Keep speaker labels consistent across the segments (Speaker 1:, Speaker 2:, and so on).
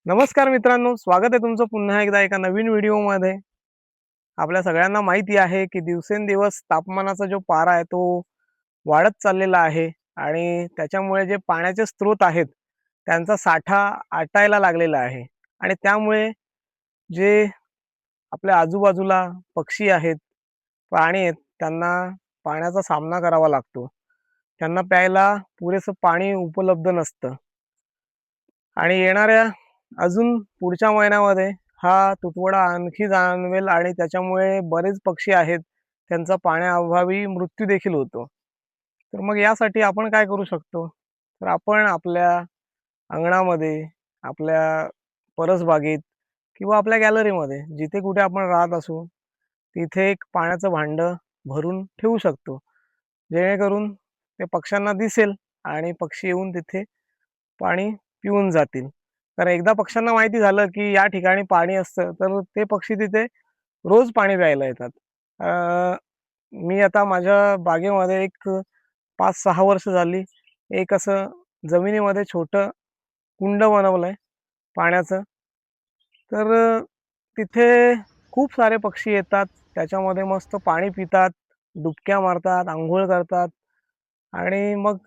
Speaker 1: नमस्कार मित्रांनो, स्वागत आहे तुमचं पुन्हा एकदा एका नवीन व्हिडिओमध्ये। आपल्या सगळ्यांना माहिती आहे की दिवसेंदिवस तापमानाचा जो पारा आहे तो वाढत चाललेला आहे आणि त्याच्यामुळे जे पाण्याचे स्रोत आहेत त्यांचा साठा आटायला लागलेला आहे आणि त्यामुळे जे आपल्या आजूबाजूला पक्षी आहेत, प्राणी आहेत, त्यांना पाण्याचा सामना करावा लागतो। त्यांना प्यायला पुरेसं पाणी उपलब्ध नसतं आणि येणाऱ्या अजून पुढच्या महिन्यामध्ये हा तुटवडा आणखी जाणवेल आणि त्याच्यामुळे बरेच पक्षी आहेत त्यांचा पाण्याअभावी मृत्यू देखील होतो। तर मग यासाठी आपण काय करू शकतो? तर आपण आपल्या अंगणामध्ये, आपल्या परसबागेत किंवा आपल्या गॅलरीमध्ये जिथे कुठे आपण राहत असू, तिथे एक पाण्याचं भांडं भरून ठेवू शकतो। जेणेकरून ते पक्ष्यांना दिसेल आणि पक्षी येऊन तिथे पाणी पिऊन जातील। तर एकदा पक्ष्यांना माहिती झालं की या ठिकाणी पाणी असतं, तर ते पक्षी तिथे रोज पाणी प्यायला येतात। मी आता माझ्या बागेमध्ये एक 5-6 वर्ष झाली एक असं जमिनीमध्ये छोटं कुंड बनवलंय पाण्याचं। तर तिथे खूप सारे पक्षी येतात, त्याच्यामध्ये मस्त पाणी पितात, डुबक्या मारतात, अंघोळ करतात आणि मग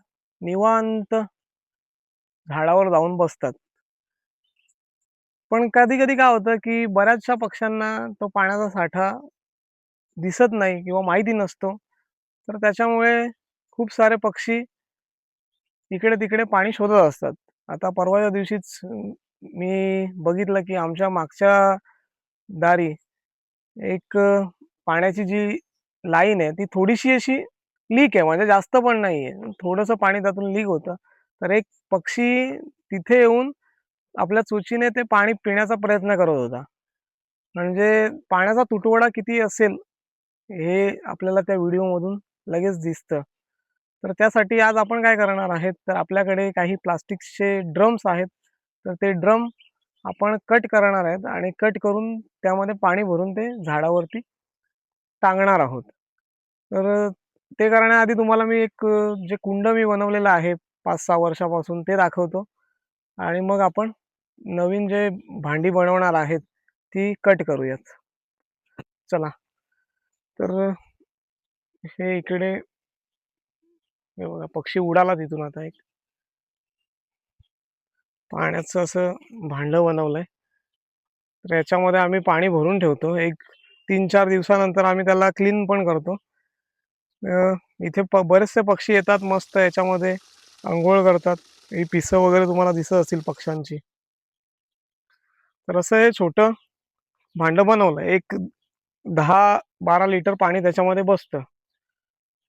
Speaker 1: निवांत झाडावर जाऊन बसतात। पण कधी-कधी काय होतं, की बऱ्याचशा पक्ष्यांना तो पाण्याचा साठा दिसत नाही किंवा माहिती नसतो. तर त्याच्यामुळे खूप सारे पक्षी इकडे-तिकडे पाणी शोधत असतात। आता परवाच्या दिवशीच मी बघितलं, की आमच्या मागच्या दारी एक पाण्याची जी लाईन आहे, ती थोडीशी अशी लीक आहे, म्हणजे जास्त पण नाहीये. थोडंसं पाणी त्यातून लीक होतं. तर एक पक्षी तिथे येऊन आपल्या चोचीने ते पाणी पिण्याचा प्रयत्न करत होता. म्हणजे पाण्याचा तुटवडा किती असेल, हे आपल्याला त्या व्हिडिओमधून लगेच दिसतं. तर त्यासाठी आज आपण काय करणार आहेत, तर आपल्याकडे काही प्लास्टिक्सचे ड्रम्स आहेत. तर ते ड्रम आपण कट करणार आहेत आणि कट करून त्यामध्ये पाणी भरून ते झाडावरती टांगणार आहोत। तर ते करण्याआधी तुम्हाला मी एक जे कुंड मी बनवलेलं आहे 5-6 वर्षापासून ते दाखवतो आणि मग आपण नवीन जे भांडी बनवणार आहेत, ती कट करूयात। चला, तर हे इकडे हे बघा पक्षी उडाला तिथून आता एक पाण्याचं असं भांडं बनवलंय. तर याच्यामध्ये आम्ही पाणी भरून ठेवतो. एक 3-4 दिवसानंतर आम्ही त्याला क्लीन पण करतो. इथे बरेचसे पक्षी येतात मस्त याच्यामध्ये अंघोळ करतात. ही पिसं वगैरे तुम्हाला दिसत असतील पक्ष्यांची. तर असं हे छोटं भांडं बनवलंय. एक 10-12 लिटर पाणी त्याच्यामध्ये बसतं.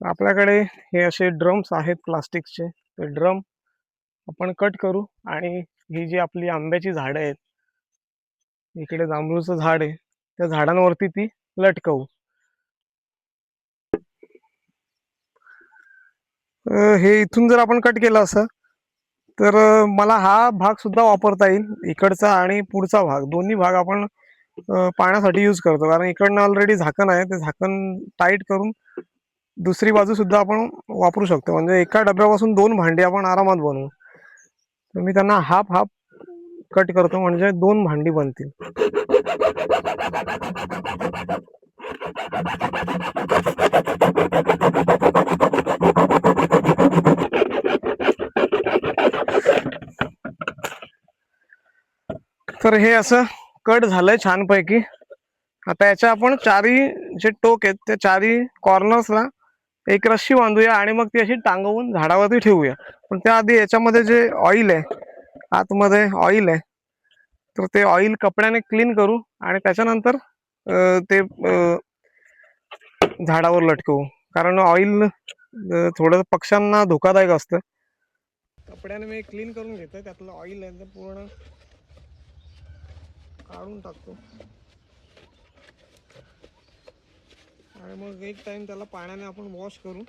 Speaker 1: आपल्याकडे हे असे ड्रम्स आहेत प्लास्टिकचे. ते ड्रम आपण कट करू आणि ही जी आपली आंब्याची झाडं आहेत, इकडे जांभूळचं झाड आहे, त्या झाडांवरती ती लटकवू। हे इथून जर आपण कट केलं असं, तर मला हा भाग सुद्धा वापरता येईल, इकडचा आणि पुढचा भाग दोन्ही भाग आपण पाण्यासाठी यूज करतो। कारण इकडनं ऑलरेडी झाकण आहे, ते झाकण टाईट करून दुसरी बाजू सुद्धा आपण वापरू शकतो। म्हणजे एका डब्यापासून 2 भांडी आपण आरामात बनवू। तर मी त्यांना हाफ हाफ कट करतो, म्हणजे 2 भांडी बनतील। तर हे असं कट झालंय छानपैकी। आता याच्या आपण चारी जे टोक आहेत त्या चारी कॉर्नर्सला एक रस्सी बांधूया आणि मग ती अशी टांगवून झाडावरती ठेवूया। पण त्याआधी याच्यामध्ये जे ऑइल आहे, आतमध्ये ऑइल आहे, तर ते ऑइल कपड्याने क्लीन करू आणि त्याच्यानंतर ते झाडावर लटकवू। कारण ऑइल थोडं पक्ष्यांना धोकादायक असतं। कपड्याने मी क्लीन करून घेतोय, त्यातलं ऑइल आहे ते पूर्ण काढून टाकतो आणि मग एक टाइम त्याला पाण्याने आपण वॉश करू।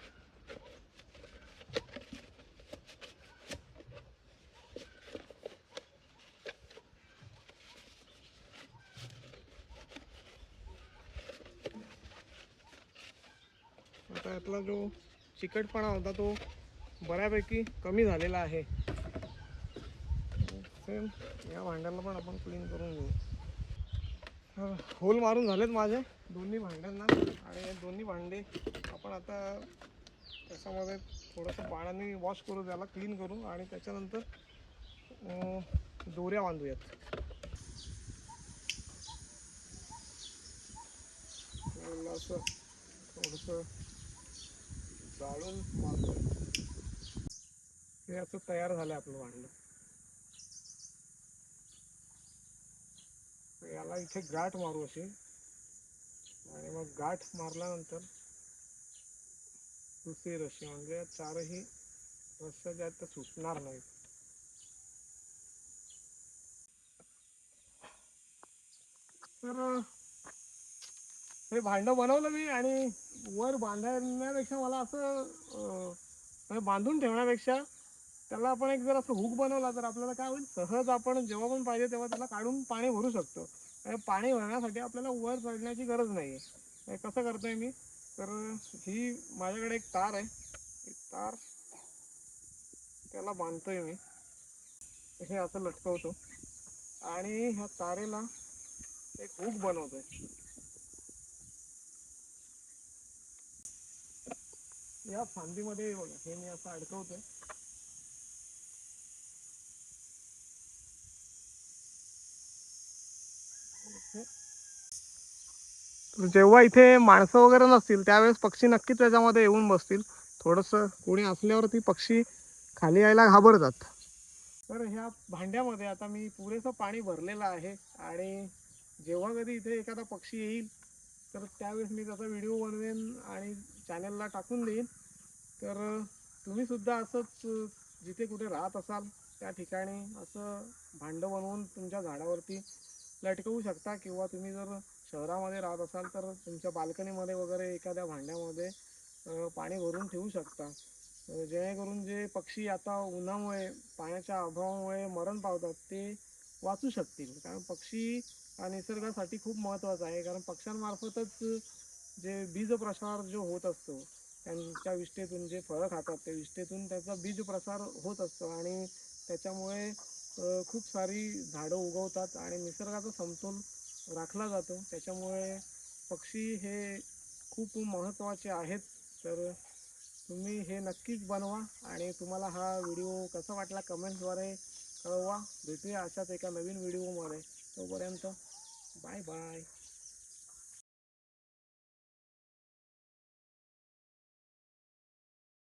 Speaker 1: आता यातला जो चिकटपणा होता तो बऱ्यापैकी कमी झालेला आहे। सेम या भांड्याला पण आपण क्लीन करून घेऊ. होल मारून झालेत माझे दोन्ही भांड्यांना आणि हे दोन्ही भांडे आपण आता त्याच्यामध्ये थोडंसं पाण्याने वॉश करू, त्याला क्लीन करू आणि त्याच्यानंतर दोऱ्या बांधूयात. असं थोडंसं जाळून मारतोय. हे असं तयार झालं आपलं भांडं. याला इथे गाठ मारू अशी आणि मग गाठ मारल्यानंतर दुसरी रशी म्हणजे चारही रस्त्या ज्या आहेत त्या सुटणार नाहीत. तर हे भांडं बनवलं मी आणि वर बांधण्यापेक्षा मला असं बांधून ठेवण्यापेक्षा त्याला आपण एक जर असं हुक बनवला तर आपल्याला काय होईल, सहज आपण जेव्हा पण पाहिजे तेव्हा त्याला काढून पाणी भरू शकतो. पाणी भरण्यासाठी आपल्याला वर चढण्याची गरज नाही आहे. कसं करतोय मी, तर ही माझ्याकडे एक तार आहे, एक तार त्याला बांधतोय मी, हे असं लटकवतो आणि ह्या तारेला एक हुक बनवतोय. या फांदीमध्ये बघा हे मी असं अडकवतोय. जेव्हा इथे माणसं वगैरे नसतील त्यावेळेस पक्षी नक्कीच त्याच्यामध्ये येऊन बसतील. थोडंसं कोणी असल्यावरती पक्षी खाली यायला घाबरतात. तर ह्या भांड्यामध्ये आता मी पुरेसं पाणी भरलेलं आहे आणि जेव्हा कधी इथे एखादा पक्षी येईल तर त्यावेळेस मी त्याचा व्हिडिओ बनवेन आणि चॅनलला टाकून देईन. तर तुम्ही सुद्धा असंच जिथे कुठे राहत असाल त्या ठिकाणी असं भांडं बनवून तुमच्या झाडावरती लटकवू शकता, किंवा तुम्ही जर शहरामध्ये राहत असाल तर तुमच्या बाल्कनीमध्ये वगैरे एखाद्या भांड्यामध्ये पाणी भरून ठेवू शकता, जेणेकरून जे पक्षी आता उन्हामुळे पाण्याच्या अभावामुळे मरण पावतात ते वाचू शकतील. कारण पक्षी निसर्गासाठी खूप महत्त्वाचा आहे, कारण पक्ष्यांमार्फतच जे बीज प्रसार जो होत असतो त्यांच्या विष्ठेतून जे फळं खातात त्या विष्ठेतून त्याचा बीज प्रसार होत असतो आणि त्याच्यामुळे खूप सारी झाडं उगवतात आणि निसर्गाचा समतोल राखला जातो. त्याच्यामुळे पक्षी हे खूप महत्त्वाचे आहेत. तर तुम्ही हे नक्कीच बनवा आणि तुम्हाला हा व्हिडिओ कसा वाटला कमेंट्सद्वारे कळवा. भेटूया अशाच एका नवीन व्हिडिओमध्ये. तोपर्यंत बाय बाय.